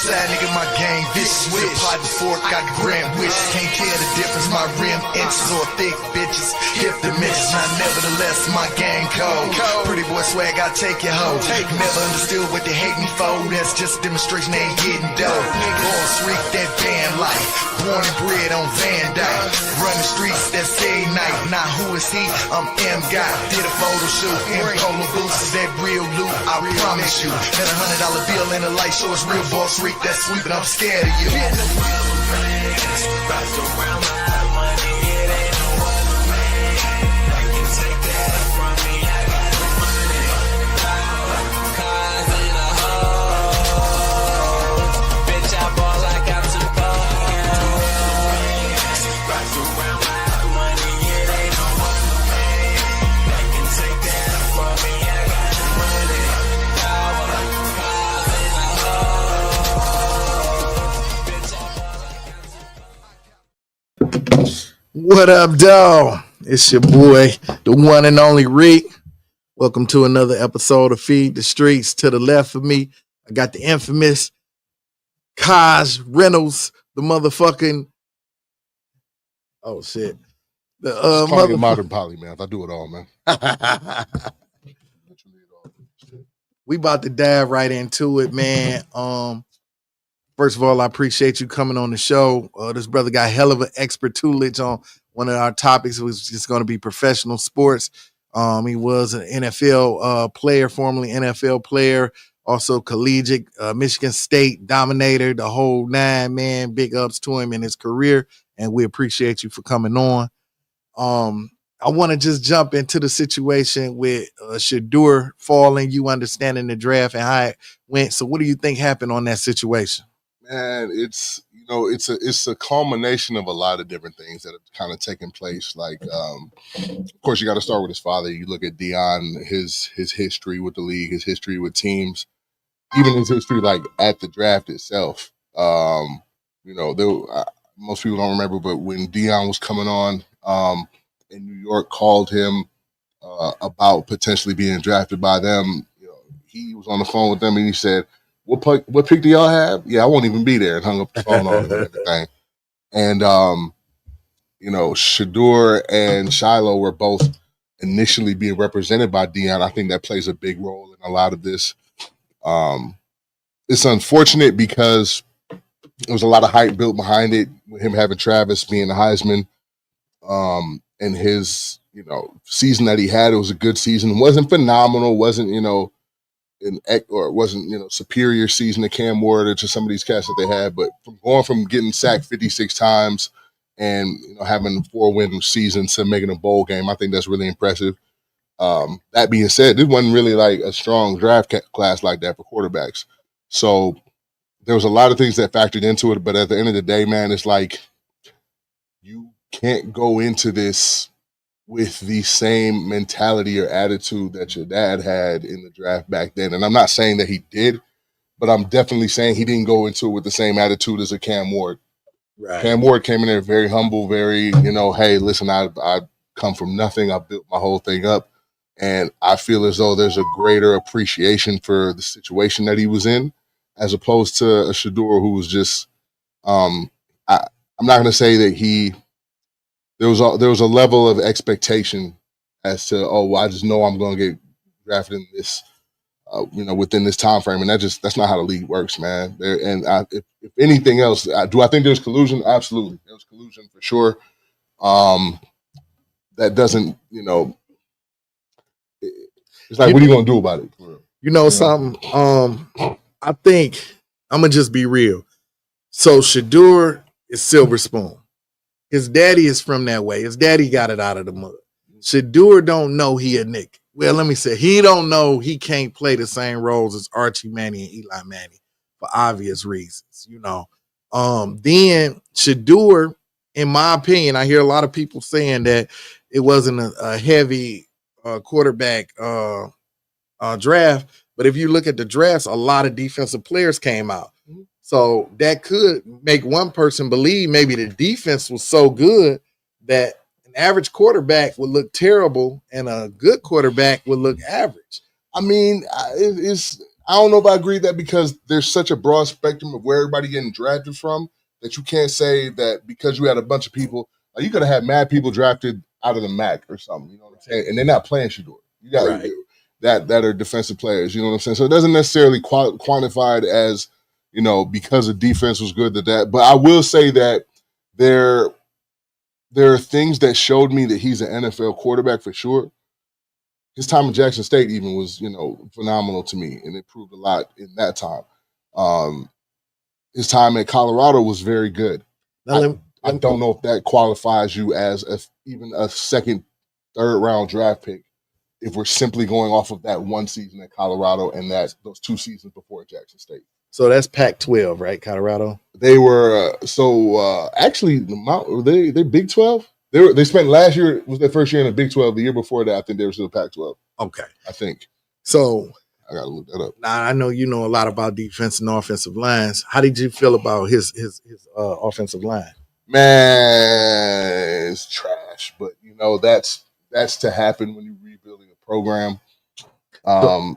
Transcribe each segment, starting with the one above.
side, nigga, my game vicious. With a pot and fork, got the grand wish. Can't tell the difference, my rim inches or thick bitches. Hip the misses, now nevertheless, my gang cold. Pretty boy swag, I take your hoe. Never understood what they hate me for. That's just a demonstration, they ain't getting dope. Boys freak that band life. Born and bred on Van Dyke. Run the streets, that's day night. Now who is he? I'm M Guy. Did a photo shoot in polo boots. Is that real loot? I promise you. That $100 bill in the light show is real boss freak. That's sweet, but I'm scared of you. What up, dawg? It's your boy, the one and only Rick. Welcome to another episode of Feed the Streets. To the left of me, I got the infamous Kaj Reynolds, the motherfucking The modern polymath. I do it all, man. We about to dive right into it, man. First of all, I appreciate you coming on the show. This brother got hell of an expert tutelage on one of our topics. It was just going to be professional sports. He was an NFL player, formerly NFL player, also collegiate, Michigan State dominator, the whole nine, man. Big ups to him in his career, and we appreciate you for coming on. I want to just jump into the situation with Shedeur falling, you understanding the draft and how it went. So what do you think happened on that situation? Man, it's a culmination of a lot of different things that have kind of taken place. Like, of course, you got to start with his father. You look at Deion, his history with the league, his history with teams, even his history like at the draft itself. Most people don't remember, but when Deion was coming on, in New York, called him about potentially being drafted by them. He was on the phone with them and he said, What pick do y'all have? Yeah, I won't even be there, and hung up the phone on him and everything. And, Shedeur and Shiloh were both initially being represented by Deion. I think that plays a big role in a lot of this. It's unfortunate because there was a lot of hype built behind it, with him having Travis being the Heisman. And his, season that he had, it was a good season. It wasn't phenomenal, wasn't, superior season to Cam Ward or to some of these cats that they had, but from getting sacked 56 times and having a 4-win season to making a bowl game, I think that's really impressive. That being said, this wasn't really like a strong draft class like that for quarterbacks. So there was a lot of things that factored into it, but at the end of the day, man, it's like you can't go into this with the same mentality or attitude that your dad had in the draft back then. And I'm not saying that he did, but I'm definitely saying he didn't go into it with the same attitude as a Cam Ward. Right. Cam Ward came in there very humble, very, hey, listen, I come from nothing. I built my whole thing up. And I feel as though there's a greater appreciation for the situation that he was in, as opposed to a Shedeur who was just, I'm not going to say that there was a level of expectation as to, I just know I'm going to get drafted in this, within this time frame, and that's not how the league works, man. If anything else, do I think there's collusion? Absolutely, there's collusion for sure. That doesn't, it's like, what are you going to do about it? Something. I think I'm gonna just be real. So Shedeur is Silver Spoon. His daddy is from that way. His daddy got it out of the mud. Shedeur don't know he a Nick. Well, let me say, he don't know he can't play the same roles as Archie Manning and Eli Manning for obvious reasons, Then Shedeur, in my opinion, I hear a lot of people saying that it wasn't a heavy quarterback draft. But if you look at the drafts, a lot of defensive players came out. So that could make one person believe maybe the defense was so good that an average quarterback would look terrible and a good quarterback would look average. I mean, I don't know if I agree with that because there's such a broad spectrum of where everybody getting drafted from that you can't say that because you had a bunch of people. Like you could have had mad people drafted out of the MAC or something. You know what I'm saying? And they're not playing Shador. You got Right. that are defensive players. You know what I'm saying? So it doesn't necessarily quantified as because the defense was good that. But I will say that there are things that showed me that he's an NFL quarterback for sure. His time in Jackson State even was, phenomenal to me, and it proved a lot in that time. His time at Colorado was very good. Now, I don't know if that qualifies you as even a second, third round draft pick if we're simply going off of that one season at Colorado and those 2 seasons before at Jackson State. So that's Pac-12, right? Colorado. They were actually they Big 12. They spent last year was their first year in the Big 12. The year before that, I think they were still Pac-12. Okay, I think. So I gotta look that up. now I know you know a lot about defense and offensive lines. How did you feel about his offensive line? Man, it's trash, but that's to happen when you're rebuilding a program.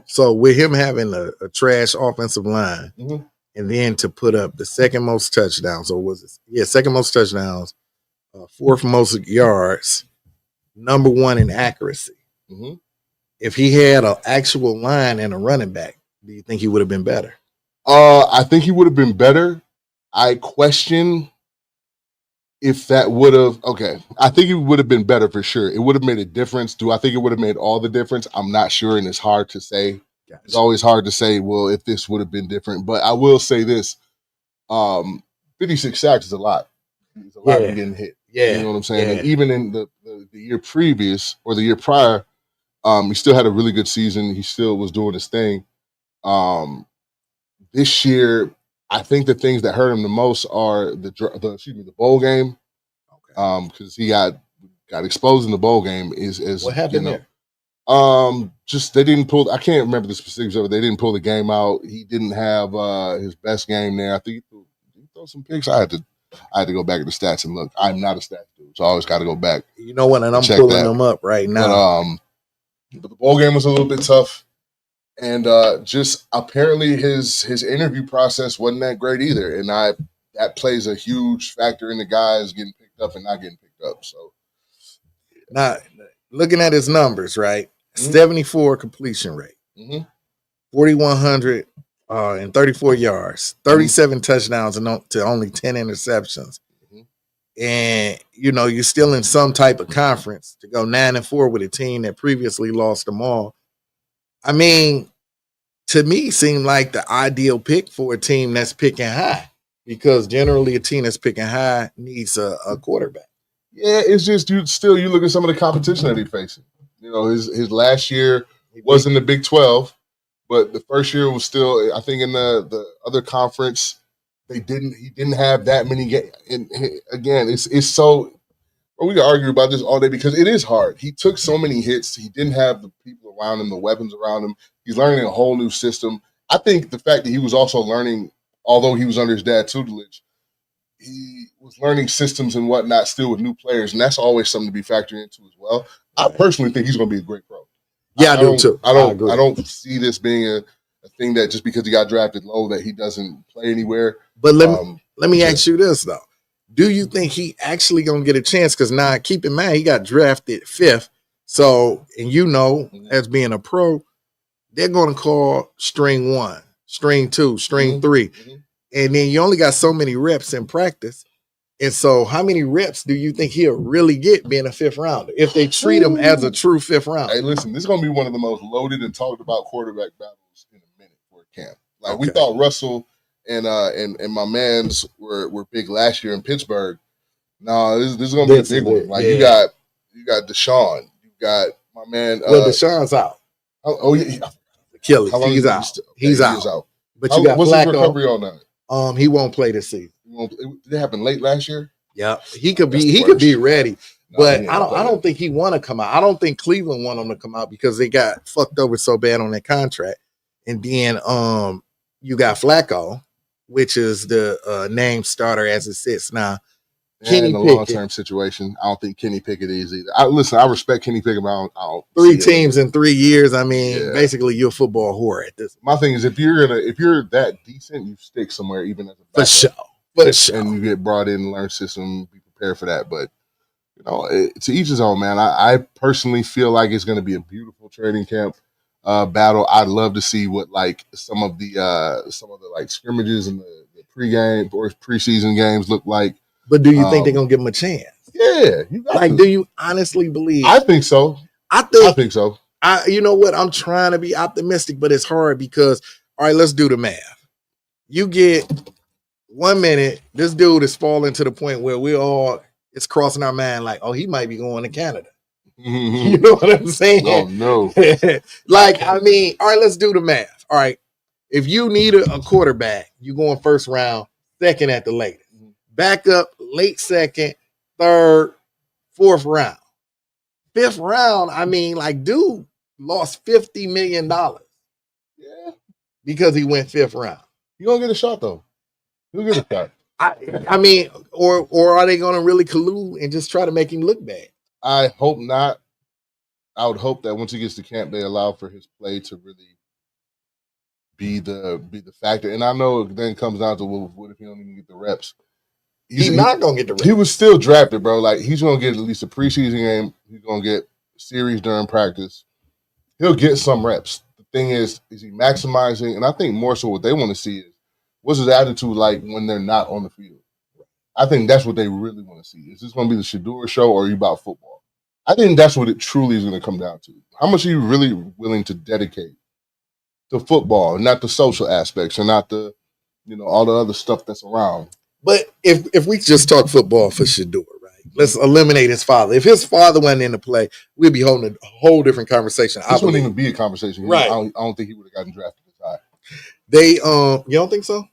So with him having a trash offensive line, Mhm. and then to put up the second most touchdowns, or was it? Yeah, second most touchdowns, fourth most yards, number one in accuracy. Mhm. If he had an actual line and a running back, do you think he would have been better? I think he would have been better. I question if that would have I think it would have been better for sure. It would have made a difference. Do I think it would have made all the difference? I'm not sure, and it's hard to say. Gotcha. It's always hard to say, well, if this would have been different. But I will say this: 56 sacks is a lot. It's a lot of getting hit. Yeah, you know what I'm saying. Yeah. And even in the year previous or the year prior, he still had a really good season. He still was doing his thing. This year, I think the things that hurt him the most are the bowl game, because he got exposed in the bowl game. What happened there? Just they didn't pull. I can't remember the specifics of it. They didn't pull the game out. He didn't have his best game there. I think he threw some picks. I had to go back to the stats and look. I'm not a stats dude, so I always got to go back. You know what? And I'm pulling them up right now. But the bowl game was a little bit tough. And just apparently his interview process wasn't that great either. And that plays a huge factor in the guys getting picked up and not getting picked up. So now looking at his numbers, right? 74 completion rate, 4,100 and 34 yards, 37 touchdowns to only 10 interceptions. And you're still in some type of conference to go 9-4 with a team that previously lost them all. I mean, to me, seemed like the ideal pick for a team that's picking high, because generally a team that's picking high needs a quarterback. Yeah, it's just you look at some of the competition that he's facing. His last year was in the Big 12, but the first year was still, I think, in the other conference. He didn't have that many games. And again, it's so. Well, we can argue about this all day because it is hard. He took so many hits. He didn't have the people around him, the weapons around him. He's learning a whole new system. I think the fact that he was also learning, although he was under his dad's tutelage, he was learning systems and whatnot still with new players, and that's always something to be factored into as well. I personally think he's going to be a great pro. Yeah, I do too. I don't see this being a thing that just because he got drafted low that he doesn't play anywhere. But let me ask you this though. Do you think he actually gonna get a chance? Because now, keep in mind, he got drafted 5th. So, and as being a pro, they're gonna call string 1, string 2, string 3, and then you only got so many reps in practice. And so, how many reps do you think he'll really get being a 5th rounder if they treat him as a true 5th rounder? Hey, listen, this is gonna be one of the most loaded and talked about quarterback battles in a minute for a camp. Like we thought Russell and my mans were big last year in Pittsburgh. No, this is gonna be a big one. Like you got Deshaun, you got my man. Deshaun's out. Oh yeah, Achilles. He's out. He's out. But you got what's Flacco. His recovery on that? He won't play this season. Did it happen late last year? Yeah, he could be ready. But I don't think he want to come out. I don't think Cleveland want him to come out because they got fucked over so bad on their contract. And then you got Flacco, which is the name starter as it sits now. Kenny And the Pickett. long-term situation, I don't think Kenny Pickett is either. I respect Kenny Pickett, but I don't 3 see it. teams in 3 years. I mean, Yeah. basically, you're a football whore at this. My thing is, if you're that decent, you stick somewhere, even as a For backup. sure. For sure. And you get brought in, learn system, be prepared for that. But to each his own, man. I personally feel like it's going to be a beautiful training camp battle. I'd love to see what like some of the like scrimmages and the pregame or preseason games look like. But do you think they're gonna give him a chance? Yeah, you got like, to. do you honestly believe? I think so. I think so. You know what? I'm trying to be optimistic, but it's hard because, all right, let's do the math. You get 1 minute, this dude is falling to the point where it's crossing our mind like, oh, he might be going to Canada. Mm-hmm. You know what I'm saying? Oh, no. Like, I mean, all right, let's do the math. All right. If you need a quarterback, you going first round, second at the latest. Backup, late second, third, fourth round. Fifth round, I mean, like, dude lost $50 million. Yeah. Because he went fifth round. You're going to get a shot, though. You'll get a shot. I mean, or are they going to really collude and just try to make him look bad? I hope not. I would hope that once he gets to camp, they allow for his play to really be the factor. And I know it then comes down to, well, what if he don't even get the reps? He's not going to get the reps. He was still drafted, bro. Like, he's going to get at least a preseason game. He's going to get series during practice. He'll get some reps. The thing is he maximizing? And I think more so what they want to see is, what's his attitude like when they're not on the field? I think that's what they really want to see. Is this going to be the Shedeur show, or are you about football? I think that's what it truly is going to come down to. How much are you really willing to dedicate to football, not the social aspects, or not the, all the other stuff that's around? But if we just talk football for Shedeur, right? Let's eliminate his father. If his father wasn't in the play, we'd be holding a whole different conversation. This wouldn't even be a conversation. Right. I don't think he would have gotten drafted this high. You don't think so?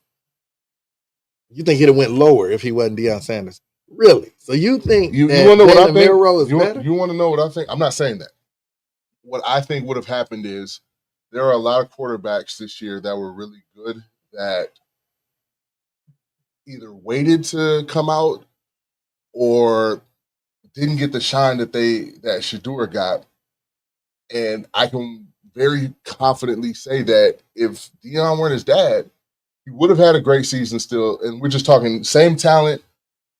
You think he'd have went lower if he wasn't Deion Sanders? Really? So you think you want to know what I think? Is better? You want to know what I think? I'm not saying that. What I think would have happened is there are a lot of quarterbacks this year that were really good that either waited to come out or didn't get the shine that Shedeur got. And I can very confidently say that if Deion weren't his dad, he would have had a great season still. And we're just talking same talent,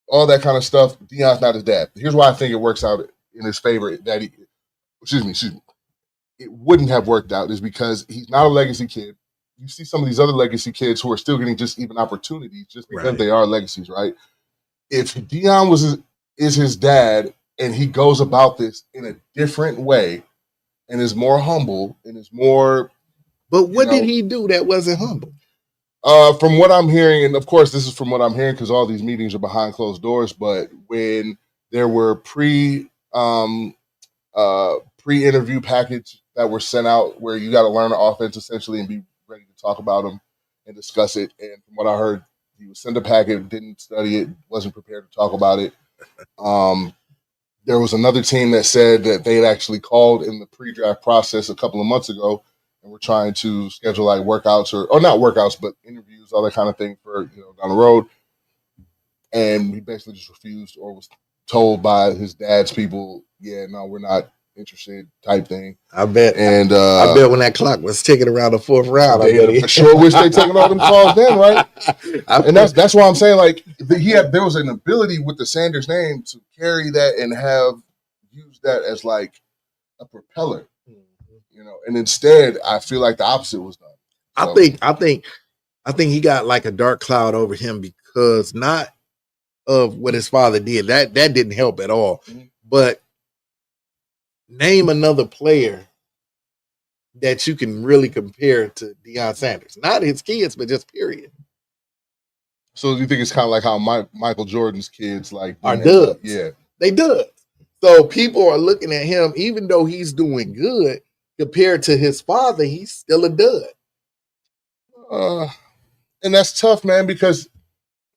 all that kind of stuff. Deion's not his dad. Here's why I think it works out in his favor that it wouldn't have worked out is because he's not a legacy kid. You see some of these other legacy kids who are still getting just even opportunities just because they are legacies, right? If Deion is his dad and he goes about this in a different way and is more humble and is more... But what did he do that wasn't humble? From what I'm hearing, and of course this is from what I'm hearing because all these meetings are behind closed doors, but when there were pre-interview package that were sent out where you got to learn the offense essentially and be ready to talk about them and discuss it. And from what I heard, he would send a packet, didn't study it, wasn't prepared to talk about it. There was another team that said that they had actually called in the pre-draft process a couple of months ago and were trying to schedule like workouts or not workouts, but interviews, all that kind of thing for, down the road. And he basically just refused or was told by his dad's people, yeah, no, we're not interested type thing. I bet. And I bet when that clock was ticking around the fourth round, I sure wish they taken all them calls then, right? And that's why I'm saying like there was an ability with the Sanders name to carry that and have used that as like a propeller, and instead I feel like the opposite was done. So, I think he got like a dark cloud over him because not of what his father did. That didn't help at all. Mm-hmm. But name another player that you can really compare to Deion Sanders. Not his kids, but just period. So you think it's kind of like how Michael Jordan's kids like are duds? Yeah, they duds. So people are looking at him, even though he's doing good compared to his father, he's still a dud. And that's tough, man, because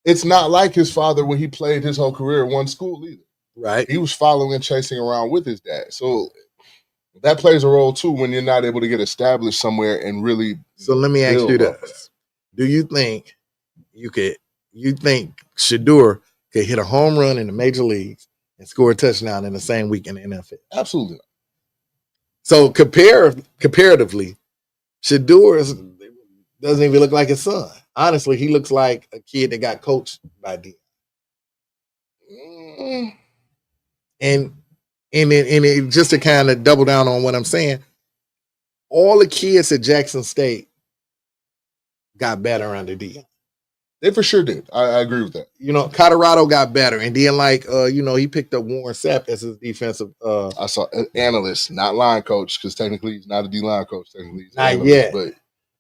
it's not like his father when he played his whole career at one school either. Right. He was following and chasing around with his dad. So that plays a role too when you're not able to get established somewhere and really. So let me ask you this. Do you think you think Shedeur could hit a home run in the major leagues and score a touchdown in the same week in the NFL. Absolutely. So comparatively, Shador doesn't even look like his son. Honestly, he looks like a kid that got coached by D. And just to kind of double down on what I'm saying, all the kids at Jackson State got better under D. They for sure did. I agree with that. You know, Colorado got better, and then he picked up Warren Sapp as his defensive. I saw an analyst, not line coach, because technically he's not a D line coach. Technically, he's not yet, but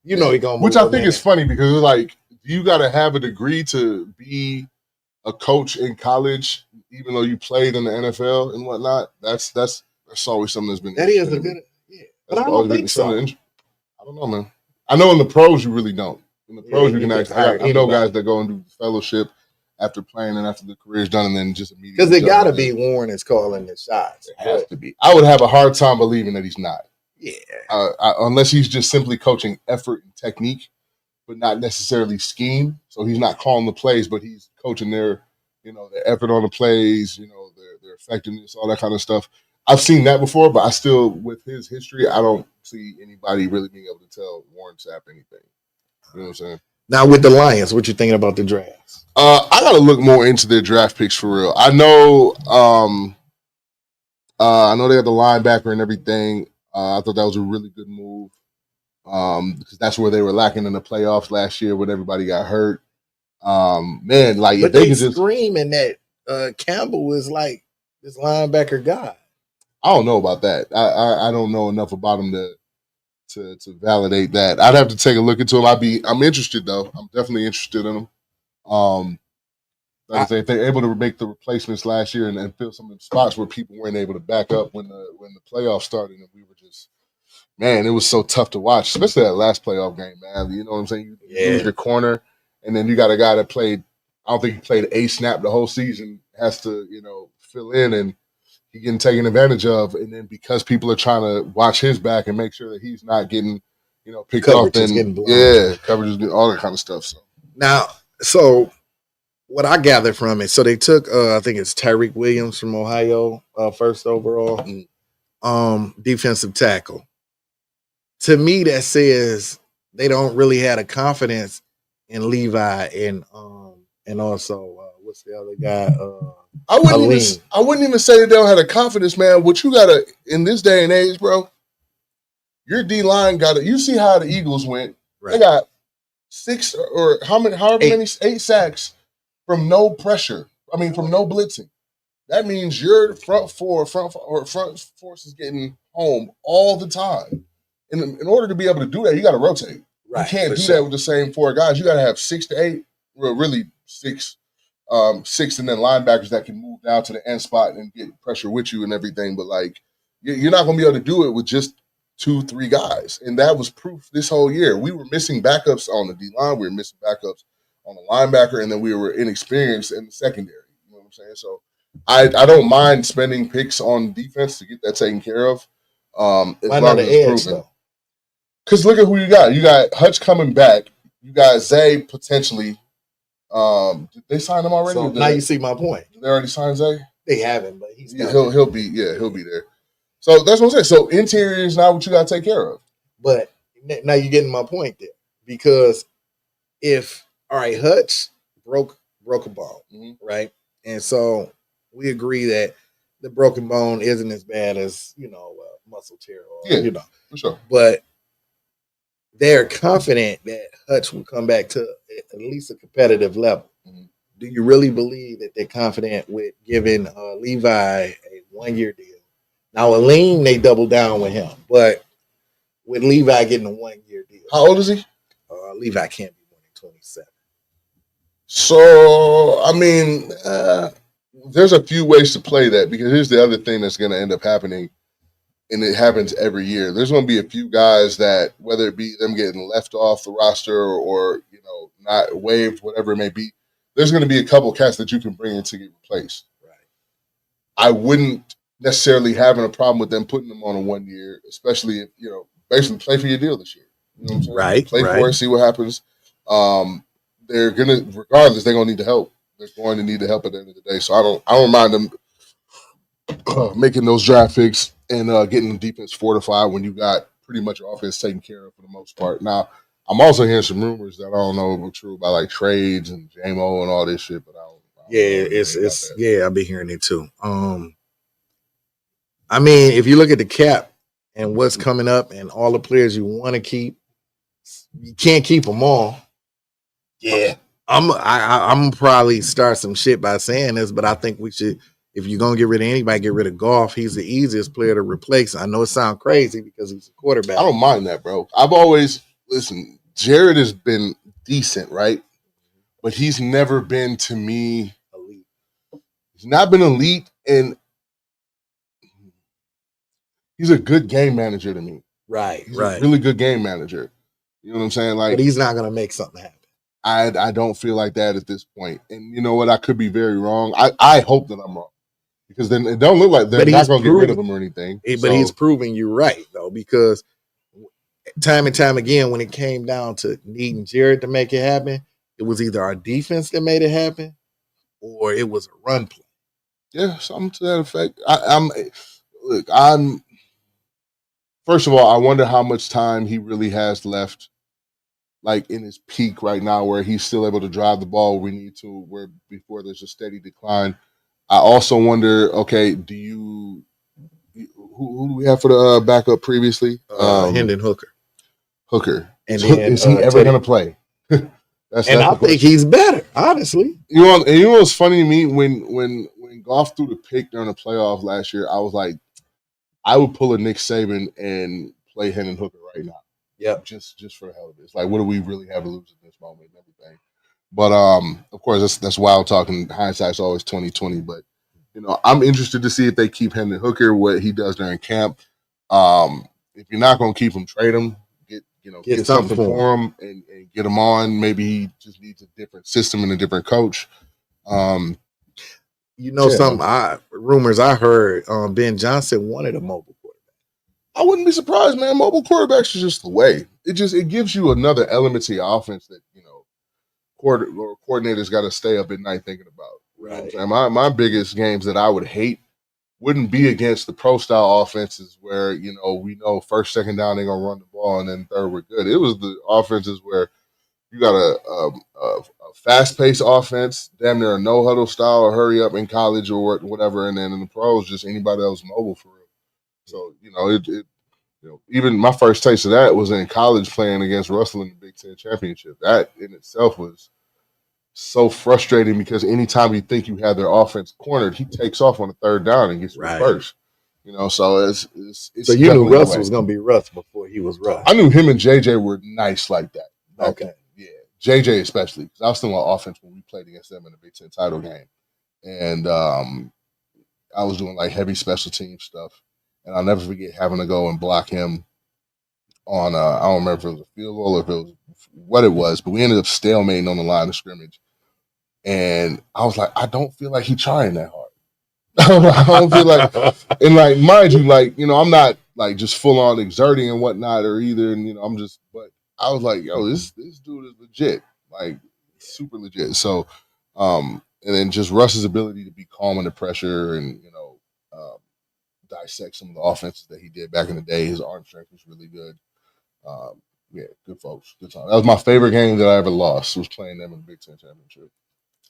he gonna. Which I think is funny because it's like you got to have a degree to be a coach in college, even though you played in the NFL and whatnot. That's always something that's been. That is a good, yeah. But I don't think so. I don't know, man. I know in the pros you really don't. In the pros, you can actually. I know guys that go and do fellowship after playing and after the career's done, and then just immediately. Because it got to be Warren is calling the shots. It has to be. I would have a hard time believing that he's not. Yeah. Unless he's just simply coaching effort and technique, but not necessarily scheme. So he's not calling the plays, but he's coaching their effort on the plays, their effectiveness, all that kind of stuff. I've seen that before, but I still, with his history, I don't see anybody really being able to tell Warren Sapp anything. You know what I'm saying? Now with the Lions, what you thinking about the drafts? I got to look more into their draft picks for real. I know they got the linebacker and everything. I thought that was a really good move because that's where they were lacking in the playoffs last year when everybody got hurt. Man, like but if they could just screaming that Campbell was like this linebacker guy. I don't know about that. I don't know enough about him to validate that. I'd have to take a look into him. I'm interested though. I'm definitely interested in him. Like I say, if they're able to make the replacements last year and fill some of the spots where people weren't able to back up when the playoffs started, and we were just, man, it was so tough to watch, especially that last playoff game, man. You know what I'm saying? You lose your corner, and then you got a guy that played. I don't think he played a snap the whole season. Has to fill in, and he getting taken advantage of, and then because people are trying to watch his back and make sure that he's not getting picked off, then coverage is getting all that kind of stuff. So what I gathered from it, so they took I think it's Tyreek Williams from Ohio, first overall, defensive tackle. To me, that says they don't really have a confidence in Levi and also what's the other guy? I wouldn't even say that they don't have the confidence, man. What you gotta in this day and age, bro, your D line you see how the Eagles went. Right. They got 6 or however many 8 sacks from no pressure. I mean, from no blitzing. That means your front force is getting home all the time. In order to be able to do that, you got to rotate. Right. You can't do that with the same 4 guys. You got to have 6 to 8, well, really 6, and then linebackers that can move down to the end spot and get pressure with you and everything. But like, you're not going to be able to do it with just 2-3 guys. And that was proof this whole year. We were missing backups on the D line. We were missing backups on the linebacker, and then we were inexperienced in the secondary. You know what I'm saying? So I don't mind spending picks on defense to get that taken care of. As long as it's proven. Because look at who you got. You got Hutch coming back. You got Zay potentially. Did they sign him already? So now you see my point. Did they already sign Zay? They haven't, but he'll be there. So that's what I'm saying. So interior is not what you got to take care of. But now you're getting my point there, because if Hutch broke a bone, right, and so we agree that the broken bone isn't as bad as muscle tear, for sure. But they're confident that Hutch will come back to at least a competitive level. Mm-hmm. Do you really believe that they're confident with giving Levi a 1-year deal? Now, Aleem, they doubled down with him, but with Levi getting a 1-year deal. How old is he? Levi can't be more than 27. So, I mean, there's a few ways to play that, because here's the other thing that's going to end up happening, and it happens every year. There's going to be a few guys that, whether it be them getting left off the roster or not waived, whatever it may be, there's going to be a couple cats that you can bring in to get replaced. Right. I wouldn't necessarily having a problem with them putting them on a 1 year, especially if, basically play for your deal this year. You know what I'm saying? Right. Play for it, see what happens. They're going to, regardless, they're going to need the help. they're going to need the help at the end of the day. So I don't mind them making those draft picks and getting the defense fortified when you got pretty much your offense taken care of for the most part. Now, I'm also hearing some rumors that I don't know if true about like trades and JMO and all this shit, but I don't Yeah, it's yeah, I've been hearing it too. I mean, if you look at the cap and what's coming up and all the players you want to keep, you can't keep them all. Yeah. I'm probably start some shit by saying this, but I think we should, if you're gonna get rid of anybody, get rid of Goff. He's the easiest player to replace. I know it sounds crazy because he's a quarterback. I don't mind that, bro. I've always listen, Jared has been decent, right? But he's never been to me elite. He's not been elite, and he's a good game manager to me. Right, He's right. a really good game manager. You know what I'm saying? Like, but he's not gonna make something happen. I don't feel like that at this point. And you know what? I could be very wrong. I hope that I'm wrong. Because then it don't look like they're not going to get rid of him or anything. But he's proving you right, though, because time and time again, when it came down to needing Jared to make it happen, it was either our defense that made it happen or it was a run play. Yeah, something to that effect. I'm first of all, I wonder how much time he really has left, like in his peak right now, where he's still able to drive the ball where we need to, where before there's a steady decline. I also wonder, okay, who do we have for the backup previously? Hendon Hooker. And then, is he ever going to play? I think he's better, honestly. You know what's funny to me? When Goff threw the pick during the playoff last year, I was like, I would pull a Nick Saban and play Hendon Hooker right now. Yeah, just for the hell of it. It's like, what do we really have to lose in this moment and everything? But of course, that's wild talking. Hindsight's always 20/20. But you know, I'm interested to see if they keep Hendon Hooker, what he does during camp. If you're not going to keep him, trade him. Get something for him and get him on. Maybe he just needs a different system and a different coach. Something rumors I heard. Ben Johnson wanted a mobile quarterback. I wouldn't be surprised, man. Mobile quarterbacks are just the way. It gives you another element to your offense that coordinators got to stay up at night thinking about. Right. And my biggest games that I would hate wouldn't be against the pro style offenses where we know first, second down they're gonna run the ball and then third we're good. It was the offenses where you got a fast paced offense, damn near a no huddle style or hurry up in college or whatever, and then in the pros just anybody else mobile for real. So even my first taste of that was in college playing against Russell in the Big Ten championship. That in itself was so frustrating because anytime you think you have their offense cornered, he takes off on the third down and gets first. So it's so you knew Russ was going to be Russ before he was Russ. I knew him and JJ were nice like that. Okay, yeah, JJ especially because I was still on offense when we played against them in the Big Ten title game, and I was doing like heavy special team stuff, and I'll never forget having to go and block him on I don't remember if it was a field goal or if it was what it was, but we ended up stalemating on the line of scrimmage. And I was like, I don't feel like he's trying that hard. I don't feel like, and like, mind you, like, I'm not like just full on exerting and whatnot or either. And, but I was like, yo, this dude is legit, like super legit. So, and then just Russ's ability to be calm under pressure and, dissect some of the offenses that he did back in the day. His arm strength was really good. Yeah, good folks. Good time. That was my favorite game that I ever lost, was playing them in the Big Ten championship.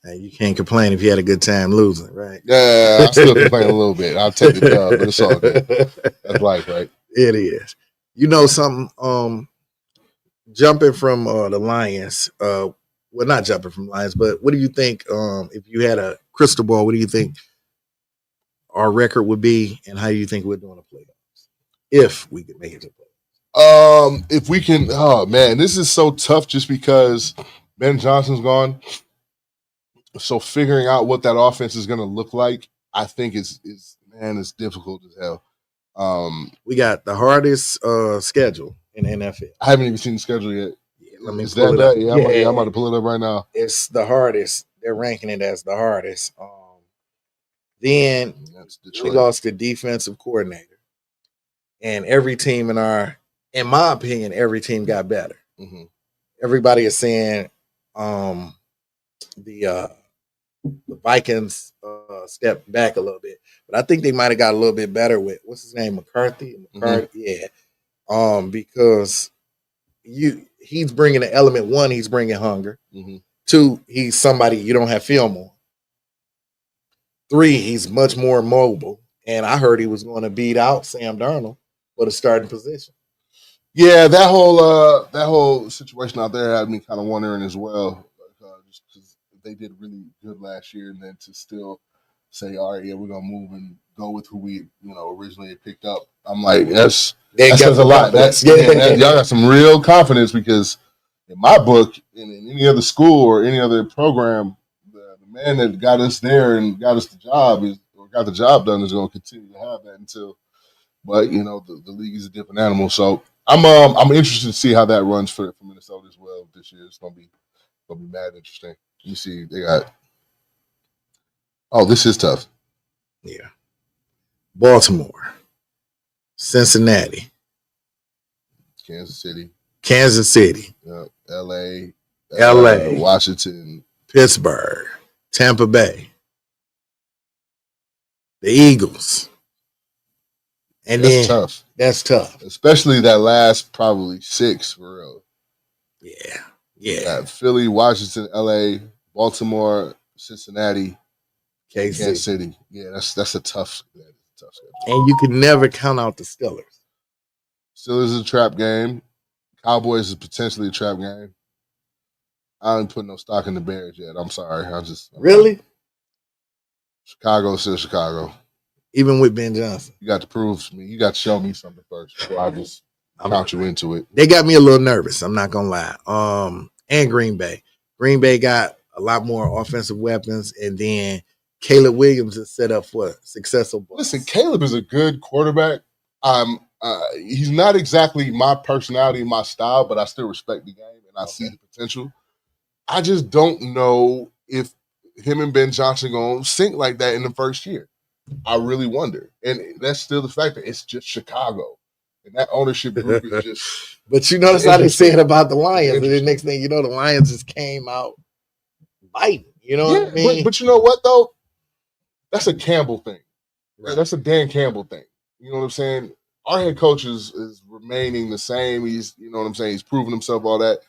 Hey, you can't complain if you had a good time losing, right? Yeah, I still complain a little bit. I'll take the dub, but it's all good. That's life, right? It is. Something, jumping from the Lions, well, not jumping from Lions, but what do you think, if you had a crystal ball, what do you think our record would be and how do you think we're doing the playoffs? If we could make it to the playoffs. If we can, oh man, this is so tough just because Ben Johnson's gone. So figuring out what that offense is going to look like, I think it's difficult as hell. We got the hardest schedule in the NFL. I haven't even seen the schedule yet. Yeah, let me is pull that it up. Yeah, I'm about to pull it up right now. It's the hardest. They're ranking it as the hardest. Then we lost the defensive coordinator. And every team in my opinion, every team got better. Mm-hmm. Everybody is saying the the Vikings stepped back a little bit. But I think they might have got a little bit better with what's his name, McCarthy. Yeah. Because he's bringing the element. One, he's bringing hunger. Two, he's somebody you don't have film on. Three, he's much more mobile. And I heard he was going to beat out Sam Darnold for the starting position. Yeah, that whole situation out there had me kind of wondering as well, just because they did really good last year, and then to still say, all right, yeah, we're gonna move and go with who we originally picked up. I'm like, that says a lot. Y'all got some real confidence, because in my book, in any other school or any other program, the man that got us there and got us the job got the job done is going to continue to have that until. But the league is a different animal, so I'm interested to see how that runs for Minnesota as well this year. It's gonna be mad interesting. You see, they got. Oh, this is tough. Yeah. Baltimore, Cincinnati, Kansas City, L.A., Washington, Pittsburgh, Tampa Bay, the Eagles. And that's tough. That's tough. Especially that last probably 6 for real. Yeah. Philly, Washington, LA, Baltimore, Cincinnati, Kansas City. Yeah, that's a tough schedule. And you can never count out the Steelers. Steelers is a trap game. Cowboys is potentially a trap game. I haven't put no stock in the Bears yet. I'm sorry. Really? Chicago is still Chicago. Even with Ben Johnson. You got to prove to me. You got to show me something first before I just count you into it. They got me a little nervous. I'm not going to lie. And Green Bay. Green Bay got a lot more offensive weapons. And then Caleb Williams is set up for successful. Listen, Caleb is a good quarterback. He's not exactly my personality, my style, but I still respect the game and I see the potential. I just don't know if him and Ben Johnson going to sync like that in the first year. I really wonder. And that's still the fact that it's just Chicago. And that ownership group is just... But you notice how they said about the Lions. And the next thing you know, the Lions just came out biting. You know what I mean? But you know what, though? That's a Campbell thing. Right? That's a Dan Campbell thing. You know what I'm saying? Our head coach is remaining the same. He's, you know what I'm saying? He's proven himself, all that.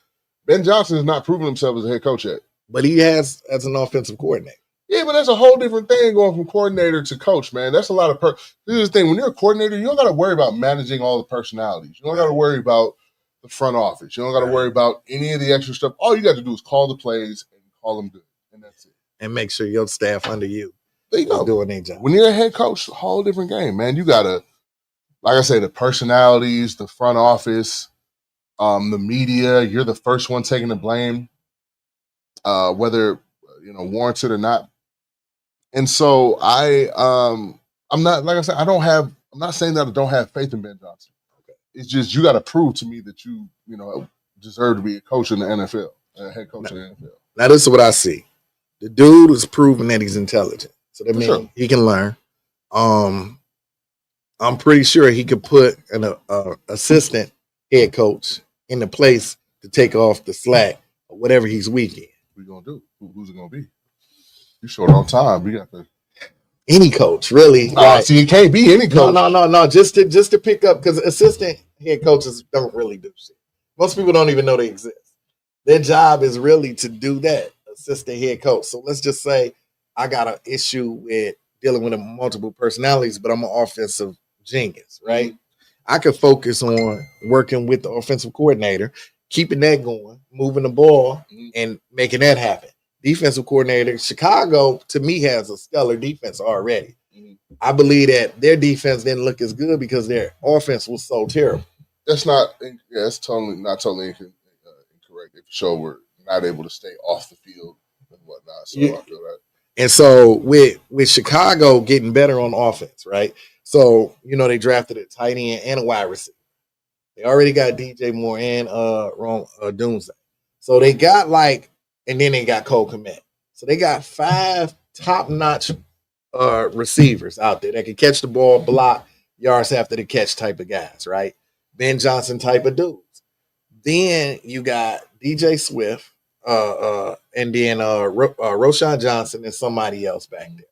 Ben Johnson has not proven himself as a head coach yet. But he has as an offensive coordinator. Yeah, but that's a whole different thing going from coordinator to coach, man. That's a lot of This is the thing. When you're a coordinator, you don't got to worry about managing all the personalities. You don't got to worry about the front office. You don't got to worry about any of the extra stuff. All you got to do is call the plays and call them good, and that's it. And make sure your staff under you is doing their job. When you're a head coach, a whole different game, man. You got to, like I say, the personalities, the front office, the media. You're the first one taking the blame, whether warranted or not. And so I'm not, like I said, I'm not saying that I don't have faith in Ben Johnson. Okay. It's just, you got to prove to me that you deserve to be a coach in the NFL, a head coach in the NFL. Now, this is what I see. The dude is proving that he's intelligent. So that means he can learn. I'm pretty sure he could put an assistant head coach in the place to take off the slack or whatever he's weak in. What are you going to do? Who's it going to be? You short on time. We got any coach, really. Right. See, it can't be any coach. No. Just to pick up, because assistant head coaches don't really do shit. Most people don't even know they exist. Their job is really to do that, assistant head coach. So let's just say I got an issue with dealing with multiple personalities, but I'm an offensive genius, right? Mm-hmm. I could focus on working with the offensive coordinator, keeping that going, moving the ball, and making that happen. Defensive coordinator, Chicago, to me, has a stellar defense already. Mm-hmm. I believe that their defense didn't look as good because their offense was so terrible. That's that's totally incorrect. They for sure were not able to stay off the field and whatnot. So I feel that. And so with Chicago getting better on offense, right? So, they drafted a tight end and a wide receiver. They already got DJ Moore and Doomsday. So they got and then they got Cole Kmet. So they got 5 top-notch receivers out there that can catch the ball, block, yards after the catch type of guys, right? Ben Johnson type of dudes. Then you got DJ Swift, and then Roshan Johnson and somebody else back there.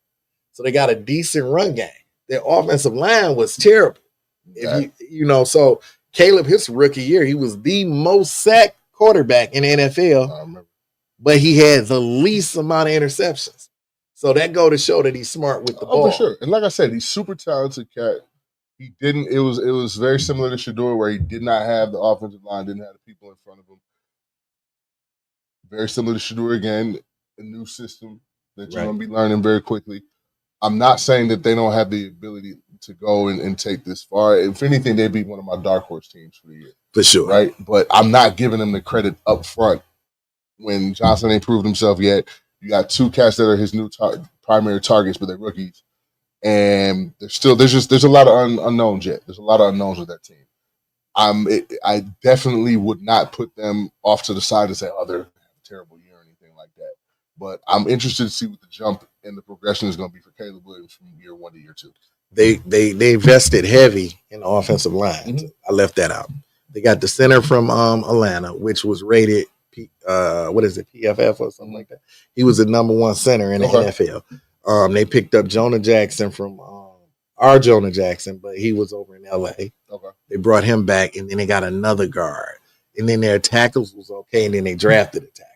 So they got a decent run game. Their offensive line was terrible. If so Caleb, his rookie year, he was the most sacked quarterback in the NFL, but he had the least amount of interceptions. So that go to show that he's smart with the ball. For sure. And like I said, he's super talented cat. He didn't. It was very similar to Shador, where he did not have the offensive line, didn't have the people in front of him. Very similar to Shador again, a new system that you're going to be learning very quickly. I'm not saying that they don't have the ability to go and take this far. If anything, they'd be one of my dark horse teams for the year. For sure. Right? But I'm not giving them the credit up front when Johnson ain't proved himself yet. You got two cats that are his new primary targets, but they're rookies. And there's a lot of unknowns yet. There's a lot of unknowns with that team. I definitely would not put them off to the side and say, oh, they're having a terrible year or anything like that. But I'm interested to see what the jump and the progression is going to be for Caleb Williams from year 1 to year 2. They invested heavy in the offensive line. Mm-hmm. I left that out. They got the center from Atlanta, which was rated PFF or something like that. He was the number 1 center in the NFL. They picked up Jonah Jackson from our Jonah Jackson, but he was over in LA. Okay. They brought him back, and then they got another guard. And then their tackles was okay, and then they drafted a tackle.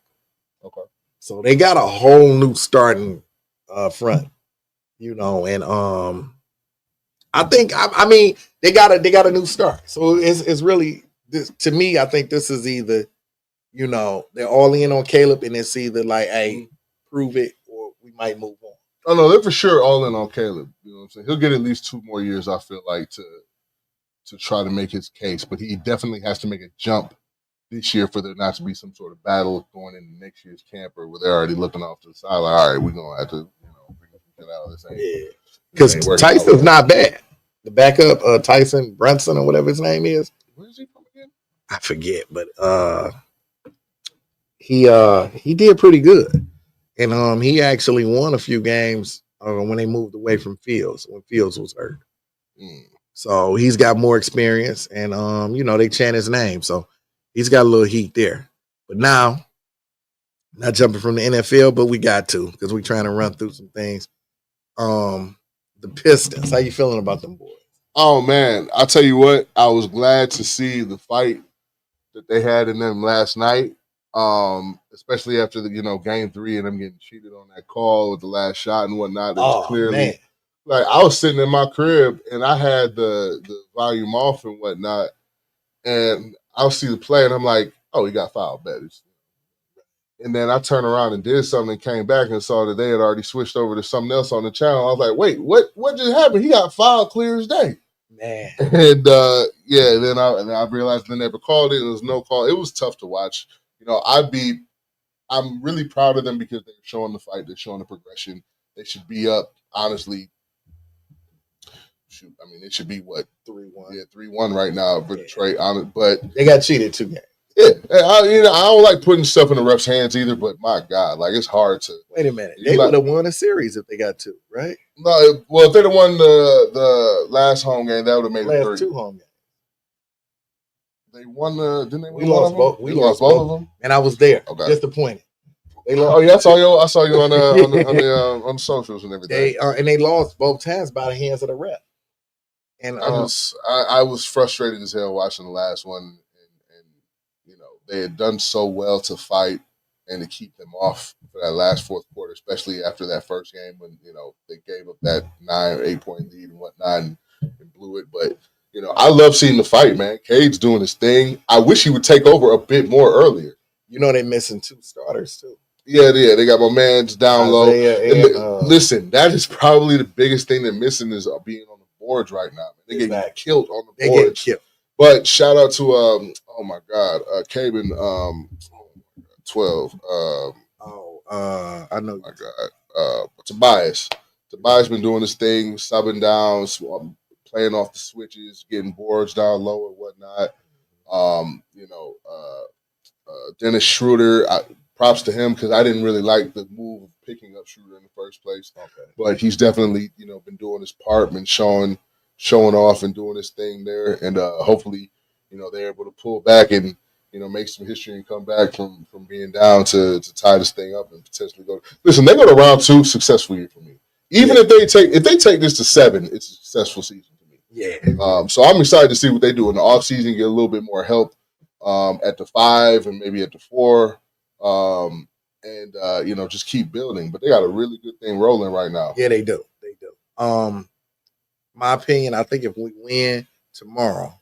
Okay. So they got a whole new starting front, and I think they got a new start. So it's really this, to me, I think this is either, they're all in on Caleb, and it's either like, hey, prove it, or we might move on. Oh no, they're for sure all in on Caleb. You know what I'm saying? He'll get at least 2 more years, I feel like, to try to make his case. But he definitely has to make a jump this year for there not to be some sort of battle going into next year's camp, or where they're already looking off to the side like, all right, we're gonna have to, figure something out of this. Yeah, because Tyson's not bad. The backup, Tyson Brunson or whatever his name is. Where is he from again? I forget, but he did pretty good. And he actually won a few games when they moved away from Fields, when Fields was hurt. So he's got more experience, and they chant his name, so he's got a little heat there. But now, not jumping from the NFL, but we got to, because we're trying to run through some things. The Pistons, how you feeling about them boys? Oh man, I'll tell you what, I was glad to see the fight that they had in them last night. Especially after the game 3 and them getting cheated on that call with the last shot and whatnot. It was clearly like I was sitting in my crib and I had the volume off and whatnot, and I'll see the play and I'm like, oh, he got fouled, bet. And then I turned around and did something and came back and saw that they had already switched over to something else on the channel. I was like, wait, what just happened? He got fouled clear as day. Man. And then I realized they never called it. There was no call. It was tough to watch. I'm really proud of them because they're showing the fight, they're showing the progression. They should be up, honestly. Shoot, I mean, it should be what 3-1. Yeah, 3-1 right now for Detroit. But they got cheated 2 games. Yeah, I don't like putting stuff in the refs' hands either. But my God, like it's hard to. Wait a minute, they would have won a series if they got 2, right? No, well, if they'd have won the last home game, that would have made it 3. 2 home games. They won the. Didn't they? We lost both. We lost both of them, and I was there. Okay. Disappointed. They lost. Oh yeah, I saw you on the socials and everything. They lost both times by the hands of the ref. And I was frustrated as hell watching the last one, and they had done so well to fight and to keep them off for that last fourth quarter, especially after that first game when they gave up that 9 or 8 point lead and whatnot and blew it, but. I love seeing the fight, man. Cade's doing his thing. I wish he would take over a bit more earlier. They're missing 2 starters, too. Yeah. They got my man's down low. Listen, that is probably the biggest thing they're missing is being on the boards right now. Man. They get killed on the boards. They get killed. But shout out to, oh, my God, Cabin 12. I know. My God. Tobias. Tobias been doing his thing, subbing down, playing off the switches, getting boards down low and whatnot. Dennis Schroeder, props to him because I didn't really like the move of picking up Schroeder in the first place. Okay. But he's definitely, been doing his part, been showing off and doing his thing there. And hopefully, they're able to pull back and make some history and come back from being down to tie this thing up and potentially go. Listen, they go to round 2, successful year for me. Even if they take this to 7, it's a successful season for me. Yeah. So I'm excited to see what they do in the offseason, get a little bit more help at the 5 and maybe at the 4. Just keep building. But they got a really good thing rolling right now. Yeah, they do. My opinion, I think if we win tomorrow,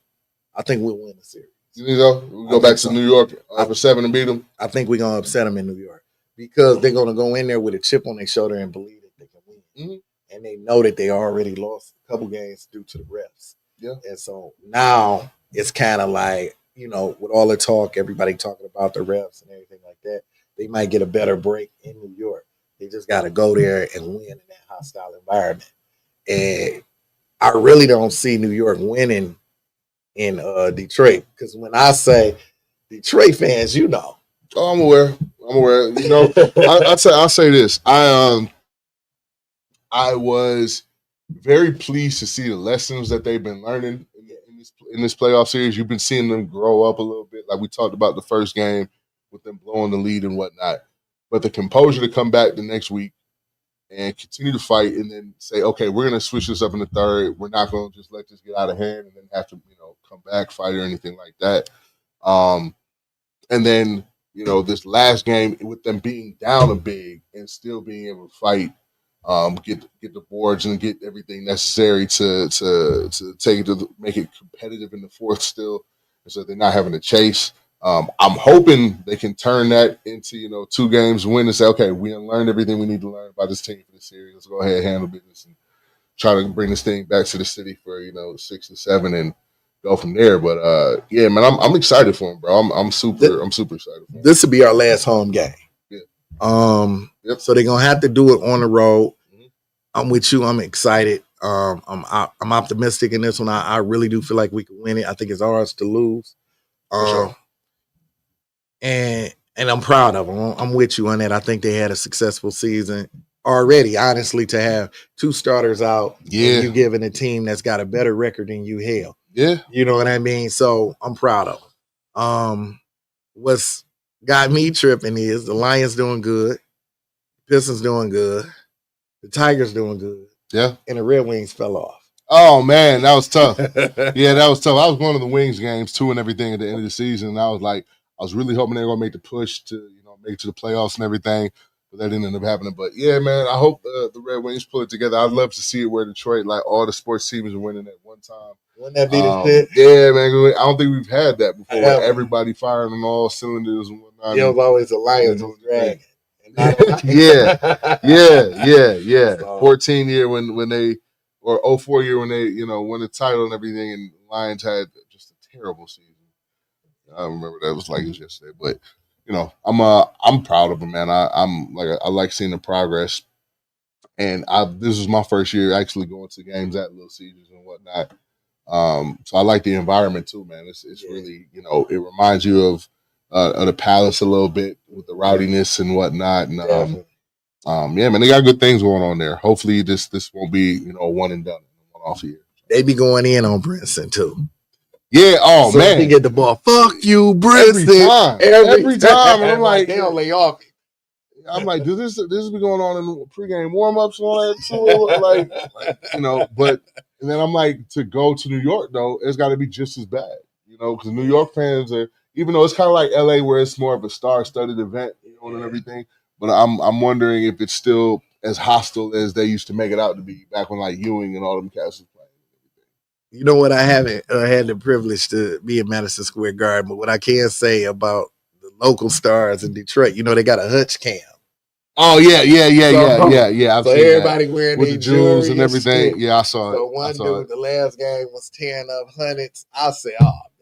I think we'll win the series. You think so? We go back to New York for 7 and beat them? I think we're going to upset them in New York because they're going to go in there with a chip on their shoulder and believe that they can win. Mm-hmm. And they know that they already lost a couple games due to the refs. Yeah. And so now it's kind of like, with all the talk, everybody talking about the refs and everything like that, they might get a better break in New York. They just got to go there and win in that hostile environment. And I really don't see New York winning in Detroit, because when I say Detroit fans, Oh, I'm aware. I'll say this. I was very pleased to see the lessons that they've been learning in this playoff series. You've been seeing them grow up a little bit, like we talked about the first game with them blowing the lead and whatnot. But the composure to come back the next week and continue to fight, and then say, okay, we're going to switch this up in the third. We're not going to just let this get out of hand and then have to, come back, fight or anything like that. And then, this last game with them being down a big and still being able to fight, get the boards and get everything necessary to take it to make it competitive in the fourth still, so they're not having to chase. I'm hoping they can turn that into, 2 games win and say, okay, we learned everything we need to learn about this team for the series. Let's go ahead and handle business and try to bring this thing back to the city for, 6 and 7 and go from there. But yeah, man, I'm excited for him, bro. I'm super excited for him. This will be our last home game. Yeah. Yep. So they're gonna have to do it on the road. Mm-hmm. I'm with you. I'm excited. I'm optimistic in this one. I really do feel like we can win it. I think it's ours to lose. Sure. And I'm proud of them. I'm with you on that. I think they had a successful season already. Honestly, to have 2 starters out, and you giving a team that's got a better record than you hell. Yeah, you know what I mean. So I'm proud of them. What's got me tripping is the Lions doing good, Pistons doing good, the Tigers doing good. Yeah, and the Red Wings fell off. Oh man, that was tough. Yeah, that was tough. I was going to the Wings games too and everything at the end of the season. And I was really hoping they were gonna make the push to make it to the playoffs and everything, but that didn't end up happening. But yeah, man, I hope the Red Wings pull it together. I'd love to see it where Detroit, like all the sports teams, are winning at one time. Wouldn't that be the shit? Yeah, man. I don't think we've had that before. Where everybody firing on all cylinders and whatnot. It was always the Lions was dragging. Yeah. So, 14 year when they, or 04 year when they, won the title and everything, and Lions had just a terrible season. I remember that was like it was yesterday, but I'm proud of them, man. I like seeing the progress, and this was my first year actually going to games at Little Caesars and whatnot. So I like the environment too, man. It's really, it reminds you of the Palace a little bit with the rowdiness and whatnot, and yeah, man, they got good things going on there. Hopefully, this won't be a one and done, one off year. They be going in on Brinson too. Yeah, so man. He get the ball. Fuck you, Brinson. Every time. And I'm like, they don't lay off. I'm like, does this be going on in pregame warm-ups and all that too? But and then I'm like, to go to New York though, it's got to be just as bad, because New York fans are, even though it's kind of like LA where it's more of a star-studded event, and everything. But I'm wondering if it's still as hostile as they used to make it out to be back when like Ewing and all them cats was playing. You know what? I haven't had the privilege to be in Madison Square Garden, but what I can say about the local stars in Detroit, they got a Hutch cam. Oh yeah. I've so seen everybody that. wearing with the jewels and everything. Yeah, I saw it. So one dude, the last game was tearing up hundreds. I say,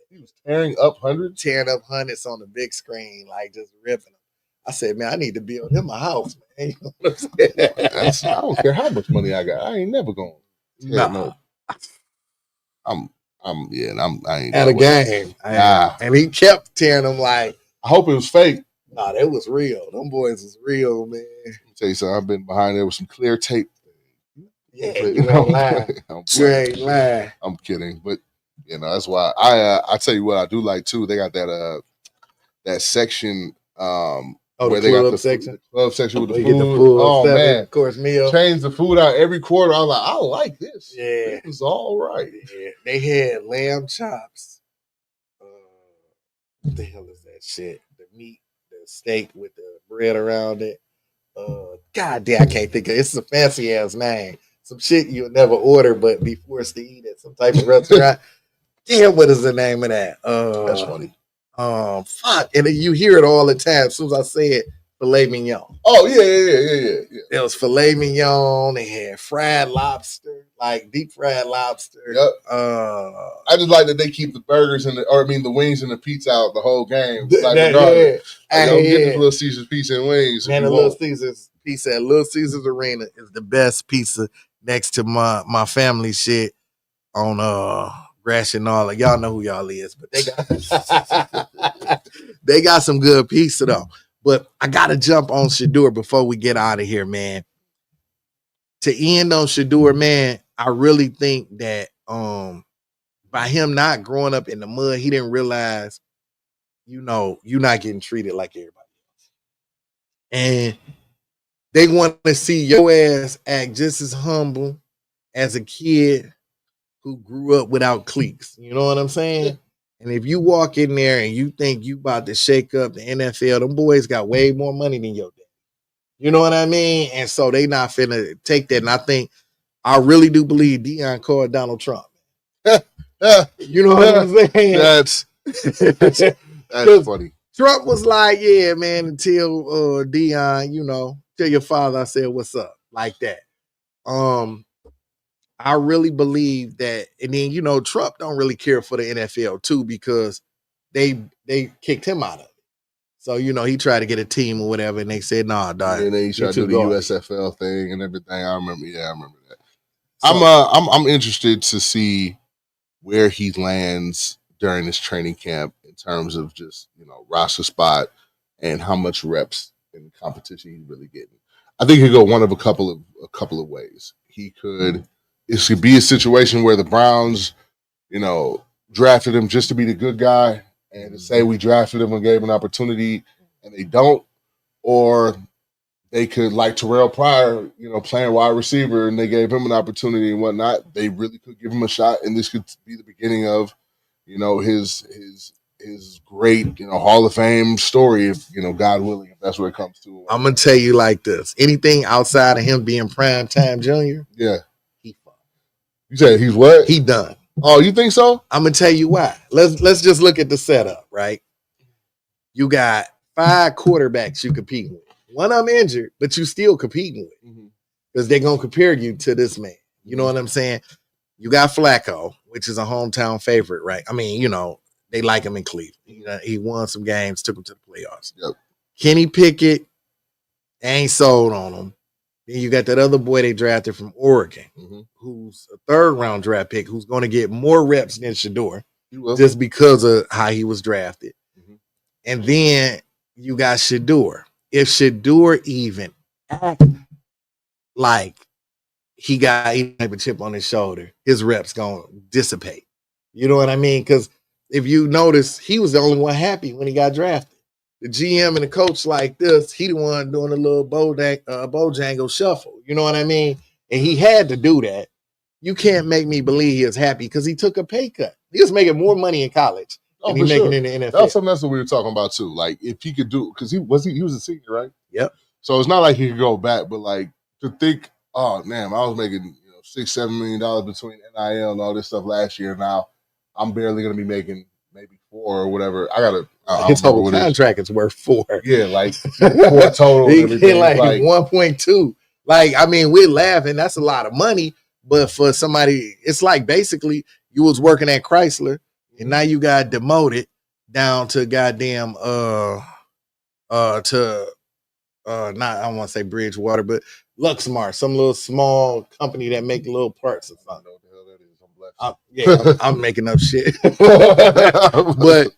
he was tearing up hundreds on the big screen, like just ripping them. I said, man, I need to build him a house, man. You know what I'm saying? I don't care how much money I got. I ain't never going. No. I ain't at a game. And he kept tearing them like. I hope it was fake. Nah, that was real. Them boys was real, man. Let me tell you something. I've been behind there with some clear tape. Yeah, you ain't lying. You ain't lying. I'm kidding, but that's why I tell you what I do like too. They got that that section. The Where they got club the section? The club section with the You food. get the full Oh man, course meal. Change the food out every quarter. I was like, I like this. Yeah, this is all right. Yeah, they had lamb chops. What the hell is that shit? The meat, the steak with the bread around it. God damn, I can't think of it. It's a fancy ass name. Some shit you'll never order, but be forced to eat at some type of restaurant. Damn, what is the name of that? That's funny. Fuck, and you hear it all the time. As soon as I say it, filet mignon. Oh yeah. There was filet mignon. They had fried lobster, like deep fried lobster. Yep. I just like that they keep the burgers the wings and the pizza out the whole game. Like, get this Little Caesars pizza and wings. Man, the Little Caesars pizza at Little Caesars Arena is the best pizza next to my family shit on Gratiot and all. Y'all know who y'all is, but they got some good pizza though. But I gotta jump on Shedeur before we get out of here, man. To end on Shedeur, man, I really think that by him not growing up in the mud, he didn't realize, you're not getting treated like everybody else. And they want to see your ass act just as humble as a kid who grew up without cliques. You know what I'm saying? And if you walk in there and you think you about to shake up the NFL, them boys got way more money than your dad. You know what I mean? And so they not finna take that. And I really do believe Deion called Donald Trump. You know what I'm saying? That's funny. Trump was like, yeah, man, until Deion, tell your father I said what's up, like that. I really believe that, and then Trump don't really care for the NFL too, because they kicked him out of it. So he tried to get a team or whatever, and they said, "Nah, dog." And then he tried to do the USFL thing and everything. I remember that. So, I'm interested to see where he lands during this training camp in terms of just roster spot and how much reps in competition he's really getting. I think he'll go one of a couple of ways. It could be a situation where the Browns, drafted him just to be the good guy and to say we drafted him and gave him an opportunity, and they don't. Or they could, like Terrell Pryor, playing wide receiver, and they gave him an opportunity and whatnot. They really could give him a shot, and this could be the beginning of, his great, Hall of Fame story, if, God willing, if that's what it comes to. I'm going to tell you like this. Anything outside of him being prime time junior, yeah. He fucked. You said he's what? He done. Oh, you think so? I'm going to tell you why. Let's just look at the setup, right? You got 5 quarterbacks you compete with. One of them injured, but you still competing with, because they're going to compare you to this man. You know what I'm saying? You got Flacco, which is a hometown favorite, right? I mean, they like him in Cleveland. He won some games, took him to the playoffs. Yep. Kenny Pickett, ain't sold on him. Then you got that other boy they drafted from Oregon, who's a 3rd round draft pick, who's going to get more reps than Shedeur just because of how he was drafted. And then you got Shedeur. If Shedeur even act like he got any type of chip on his shoulder, his reps gonna dissipate. You know what I mean? Because if you notice, he was the only one happy when he got drafted. The GM and the coach like this, he the one doing a little Bojangle shuffle. You know what I mean? And he had to do that. You can't make me believe he was happy because he took a pay cut. He was making more money in college. Oh, and he's making in the NFL. That's something else that we were talking about too. Like, if he could do, because he was a senior, right? Yep. So it's not like he could go back, but like to think, oh damn, I was making $6-7 million between NIL and all this stuff last year. Now I'm barely gonna be making maybe 4 or whatever. His whole contract is worth 4. Yeah, like 4 total. He get like 1.2. Like, I mean, we're laughing. That's a lot of money, but for somebody, it's like basically you was working at Chrysler. And now you got demoted down to goddamn not I don't want to say Bridgewater, but Luxmart, some little small company that make little parts or something. I'm making up shit. But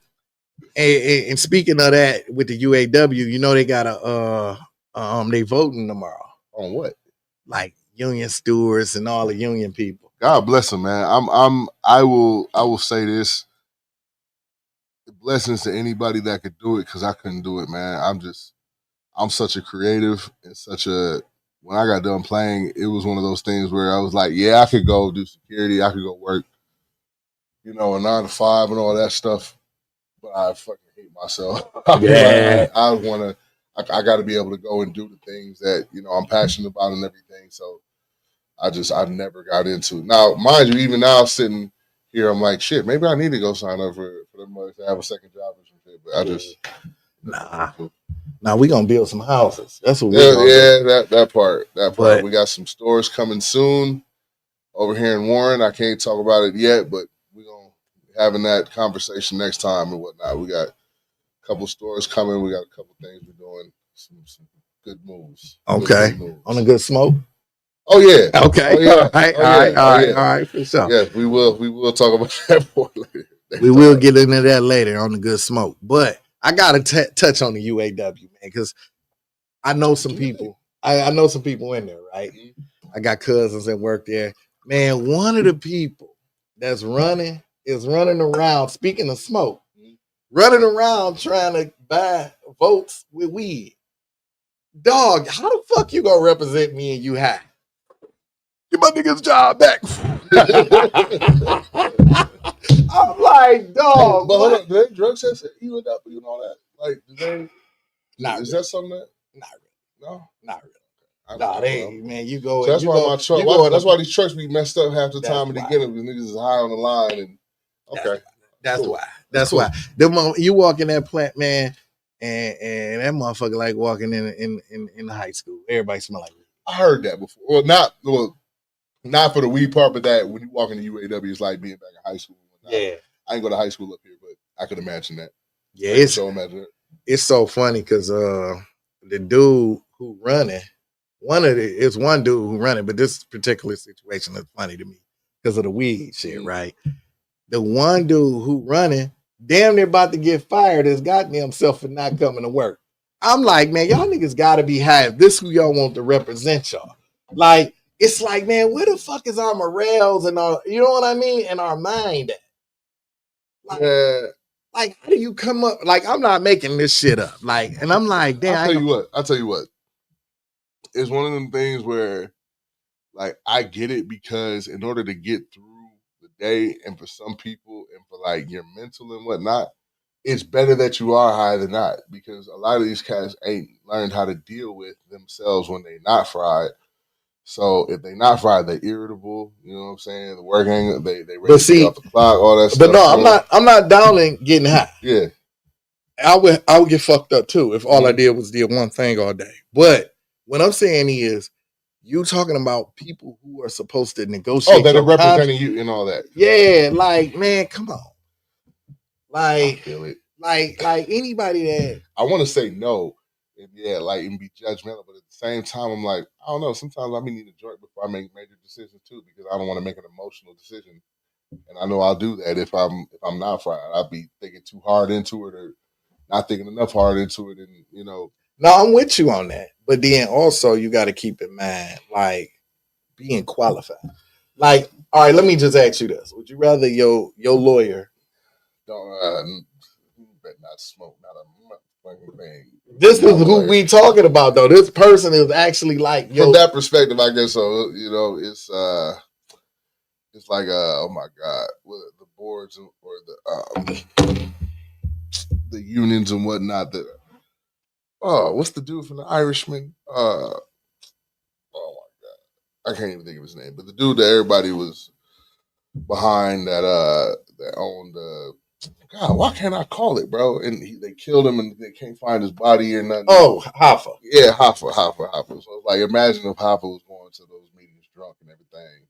and speaking of that, with the UAW, they got they voting tomorrow. On what? Like union stewards and all the union people. God bless them, man. I will say this. blessings to anybody that could do it because I couldn't do it, man. I'm such a creative and when I got done playing, it was one of those things where I was like, yeah, I could go do security, I could go work, a 9 to 5 and all that stuff, but I fucking hate myself. Yeah. I got to be able to go and do the things that, I'm passionate about and everything. So I never got into it. Now, mind you, even now sitting here, I'm like, shit, maybe I need to go sign up for them to have a second job or some shit, but I just. Nah, we gonna build some houses. That's what we're do. That part. But, we got some stores coming soon over here in Warren. I can't talk about it yet, but we're gonna be having that conversation next time and whatnot. We got a couple stores coming. We got a couple things we're doing. Some good moves. Okay. Good moves. On a good smoke. Oh yeah. Okay. Oh, yeah. All right. For sure. Yeah, we will talk about that more later. We will get into that later on the good smoke. But I gotta touch on the UAW, man, because I know some people. I know some people in there, right? I got cousins that work there. Man, one of the people that's running is running around. Speaking of smoke, running around trying to buy votes with weed. Dog, how the fuck you gonna represent me and you high? Get my nigga's job back. I'm like, dog. But hold on, do they drug test you and all that? Like, do they? Is that something that? Not really. No, not really. Nah, they ain't, man. You go. So that's why my truck. That's why these trucks be messed up half the time and they get them because niggas is high on the line. And okay, that's cool. why. That's cool. Why. You walk in that plant, man, and that motherfucker like walking in high school. Everybody smell like weed. I heard that before. Not for the weed part, but that when you walk into UAW, it's like being back in high school. Yeah, I ain't go to high school up here, but I could imagine that. Yeah, it's so funny because the dude who running, it's one dude who running, but this particular situation is funny to me because of the weed shit, right? The one dude who running, damn near about to get fired, has gotten himself for not coming to work. I'm like, man, y'all niggas gotta be high. If this who y'all want to represent y'all. Like, it's like, man, where the fuck is our morals and our, you know what I mean? And our mind at? Like, how do you come up? Like, I'm not making this shit up. Like, and I'm like, damn. I'll tell you what. It's one of them things where, like, I get it because in order to get through the day and for some people and for, like, your mental and whatnot, it's better that you are high than not because a lot of these cats ain't learned how to deal with themselves when they not fried. So if they not fried, they're irritable. You know what I'm saying? The work ain't they ready to get off the clock, all that stuff. But no, I'm not downing getting high. Yeah. I would get fucked up too if all I did was did one thing all day. But what I'm saying is you talking about people who are supposed to negotiate. Oh, that are representing you and all that. Yeah, like, man, come on. Like, I feel it. Like anybody that I want to say no. And be judgmental, but at the same time, I'm like, I don't know. Sometimes I need a joint before I make major decisions too, because I don't want to make an emotional decision, and I know I'll do that if I'm not fried. I'll be thinking too hard into it, or not thinking enough hard into it, and No, I'm with you on that, but then also you got to keep in mind, like, being qualified. Like, all right, let me just ask you this: would you rather your lawyer don't better not smoke, not a fucking thing. This is who we talking about, though. This person is actually like, from that perspective, I guess so. It's like oh my god, the boards or the unions and whatnot. What's the dude from the Irishman? Oh my god, I can't even think of his name. But the dude that everybody was behind that owned God, why can't I call it, bro? And they killed him, and they can't find his body or nothing. Oh, Hoffa. Yeah, Hoffa. So, like, imagine if Hoffa was going to those meetings drunk and everything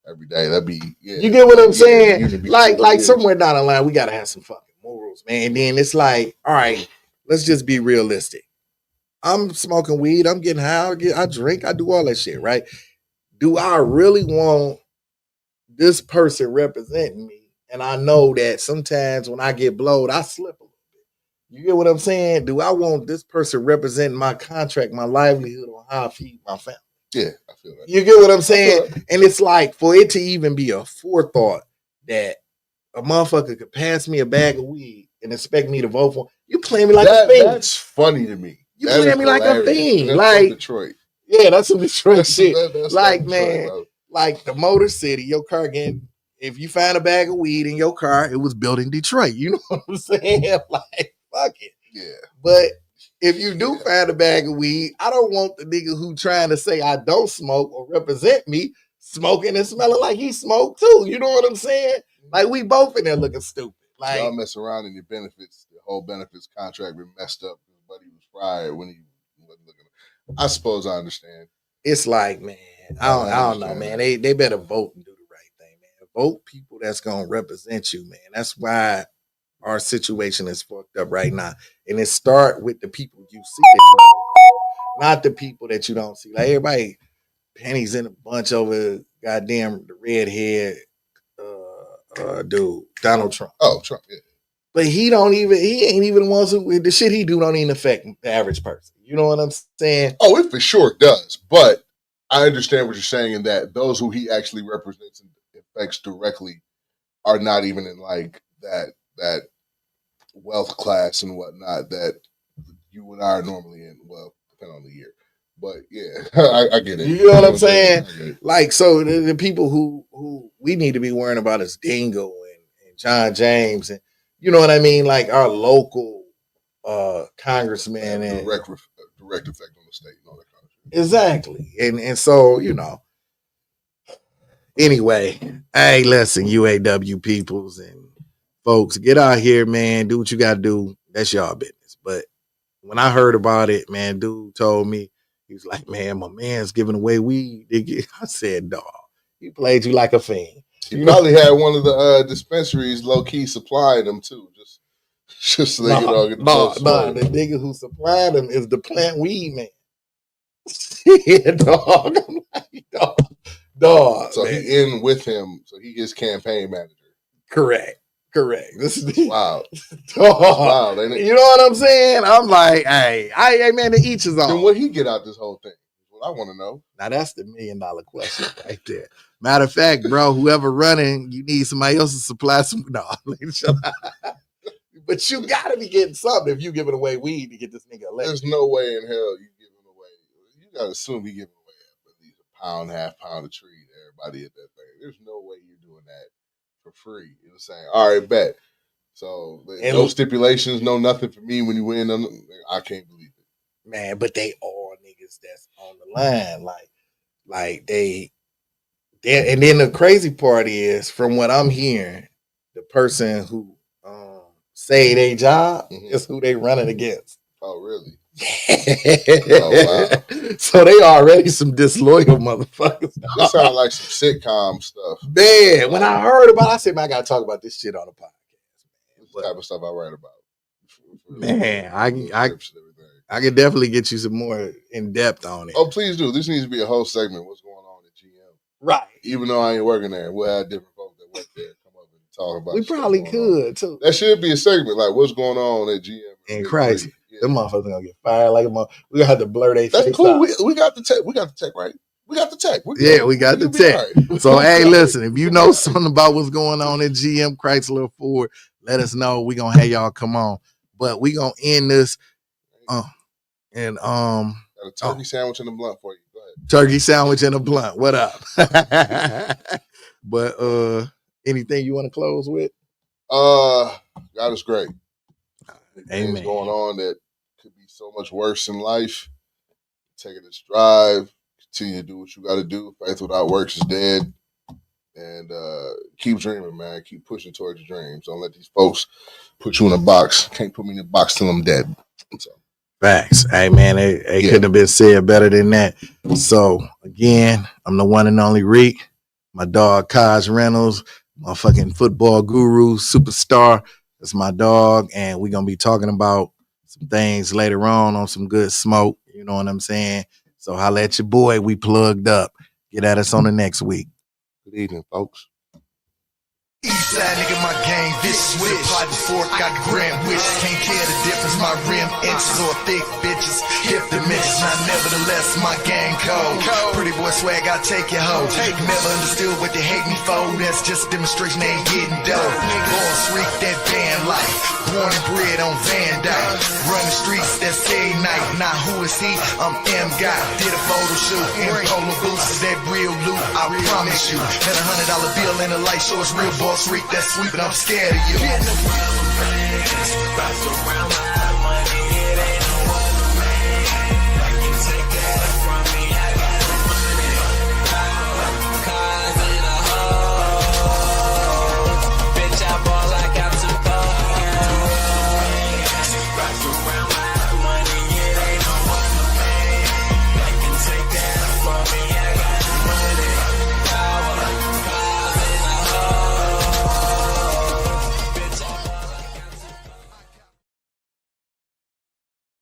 every day. That'd be, You get what I'm saying? Like somewhere down the line, we gotta have some fucking morals, man. And then it's like, all right, let's just be realistic. I'm smoking weed. I'm getting high. I drink. I do all that shit, right? Do I really want this person representing me? And I know that sometimes when I get blowed, I slip a little bit. You get what I'm saying? Do I want this person representing my contract, my livelihood, or how I feed my family? Yeah, I feel that. You get what I'm saying? And it's like, for it to even be a forethought that a motherfucker could pass me a bag of weed and expect me to vote for him. You playing me like a fiend. That's funny to me. You playing me like a fiend. That's like Detroit. Yeah, that's some Detroit shit. That's like, Detroit, man, bro. like the Motor City, your car getting, if you find a bag of weed in your car, it was built in Detroit. You know what I'm saying? Like, fuck it. Yeah. But if you do find a bag of weed, I don't want the nigga who trying to say I don't smoke or represent me smoking and smelling like he smoked too. You know what I'm saying? Like, we both in there looking stupid. Like, y'all mess around in your benefits. The whole benefits contract been messed up. His buddy was fired when he wasn't looking. I suppose I understand. It's like, man, I don't know, man. They better vote and do the right thing, man. Vote people that's gonna represent you, man. That's why our situation is fucked up right now. And it start with the people you see that you vote, not the people that you don't see. Like, everybody pennies in a bunch over goddamn the redhead dude, Donald Trump. Oh, Trump, yeah. But he ain't even the ones who, the shit he do don't even affect the average person. You know what I'm saying? Oh, it for sure does. But I understand what you're saying in that those who he actually represents and affects directly are not even in like that wealth class and whatnot that you and I are normally in. Well, depending on the year. But yeah, I get it. You know what I'm saying? Like, so the people who we need to be worrying about is Dingo and John James, and you know what I mean? Like, our local congressman and direct effect on the state and all that kind of shit. Exactly. And so, you know. Anyway, hey, listen, UAW peoples and folks, get out here, man. Do what you gotta do. That's y'all business. But when I heard about it, man, dude told me, he was like, man, my man's giving away weed. I said, dog, he played you like a fiend. He probably had one of the dispensaries low-key supplying them too. Just so they could all get the the nigga who supplied them is the plant weed man. Yeah, dog. I'm like, dog. So man. he in with him, so he gets campaign manager. Correct. This is wow. Wow. You know what I'm saying? I'm like, hey, man, to each his own. Then what he get out this whole thing? What I want to know. Now that's the $1 million question right there. Matter of fact, bro, whoever running, you need somebody else to supply some. No, but you gotta be getting something if you giving away weed to get this nigga elected. There's no way in hell you giving away. You gotta assume he giving away at least a pound, half pound of tree to everybody at that thing. There's no way you're doing that for free. You know what I'm saying? All right, bet. So no stipulations, no nothing for me when you win. I can't believe it, man. But they all niggas that's on the line, like they. And then the crazy part is, from what I'm hearing, the person who say their job is who they running against. Oh, really? Oh, wow. So they already some disloyal motherfuckers. This sounds like some sitcom stuff. Man, when I heard about it, I said, man, I got to talk about this shit on the podcast. This type of stuff I write about. Man, I can definitely get you some more in depth on it. Oh, please do. This needs to be a whole segment. What's going on at GM? Right. Even though I ain't working there, we'll have different folks that work there come up and talk about. We probably could too. That should be a segment, like what's going on at GM. And Christ, them motherfuckers gonna get fired like a motherfucker. We gonna have to blur their face. That's cool. We got the tech. We got the tech, right? We got the tech. We got the tech. Right. So hey, listen, if you know something about what's going on at GM Chrysler Ford, let us know. We gonna have y'all come on. But we gonna end this. Got a turkey sandwich and a blunt for you. Go ahead. Turkey sandwich and a blunt. What up? But anything you want to close with? God is great. Amen. Things going on that could be so much worse in life. Take it as drive. Continue to do what you got to do. Faith without works is dead. And keep dreaming, man. Keep pushing towards your dreams. Don't let these folks put you in a box. Can't put me in a box till I'm dead. So. Facts. Hey, man, it couldn't have been said better than that. So, again, I'm the one and only Reek. My dog, Kaj Reynolds, my fucking football guru, superstar. That's my dog. And we're going to be talking about some things later on some good smoke. You know what I'm saying? So, holla at your boy. We plugged up. Get at us on the next week. Good evening, folks. Eastside nigga, my gang vicious with a pot and fork, got the grand wish. Can't tell the difference, my rim inches or thick bitches, hip dimensions. Now nevertheless, my gang cold. Pretty boy swag, I take your hoe. Never understood what they hate me for. That's just a demonstration, they ain't getting dope. Born freak, that band life. Born and bred on Van Dyke. Run the streets, that's every night. Now who is he? I'm M Guy. Did a photo shoot in polo boots. Is that real loot? I promise you. Had $100 bill in the light, show it's real boss freak. That's sweet, but I'm scared of you. Getting the real things wrapped around my